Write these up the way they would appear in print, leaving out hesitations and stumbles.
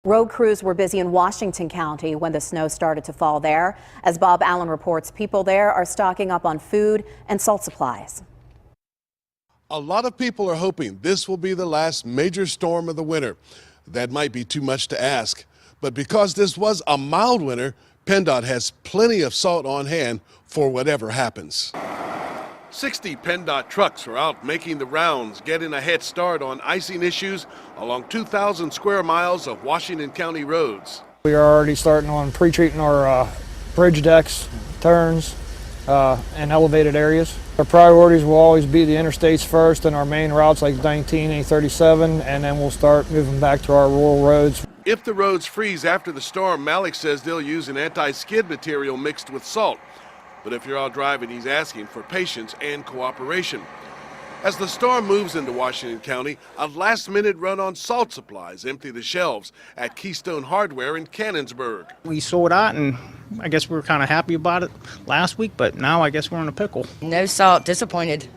Road crews were busy in Washington County when the snow started to fall there. As Bob Allen reports, people there are stocking up on food and salt supplies. A lot of people are hoping this will be the last major storm of the winter. That might be too much to ask, but because this was a mild winter, PennDOT has plenty of salt on hand for whatever happens. 60 PennDOT trucks are out making the rounds, getting a head start on icing issues along 2,000 square miles of Washington County roads. We are already starting on pre-treating our bridge decks, turns, and elevated areas. Our priorities will always be the interstates first and our main routes like 19, A37, and then we'll start moving back to our rural roads. If the roads freeze after the storm, Malik says they'll use an anti-skid material mixed with salt. But if you're out driving, he's asking for patience and cooperation. As the storm moves into Washington County, a last-minute run on salt supplies empty the shelves at Keystone Hardware in Cannonsburg. We sold out, and I guess we were kind of happy about it last week, but now I guess we're in a pickle. No salt, disappointed.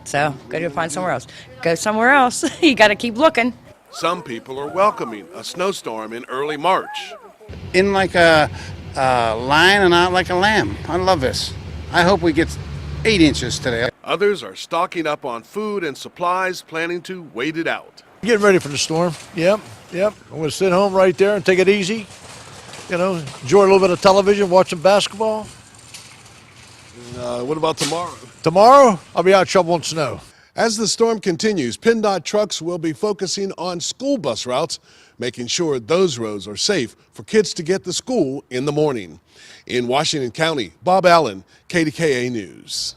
So, go to find somewhere else. Go somewhere else. You got to keep looking. Some people are welcoming a snowstorm in early March. In like a lion and out like a lamb. I love this. I hope we get 8 inches today. Others are stocking up on food and supplies, planning to wait it out. Getting ready for the storm. Yep. I'm going to sit home right there and take it easy. You know, enjoy a little bit of television, watch some basketball. What about tomorrow? Tomorrow, I'll be out shoveling snow. As the storm continues, PennDOT trucks will be focusing on school bus routes, making sure those roads are safe for kids to get to school in the morning. In Washington County, Bob Allen, KDKA News.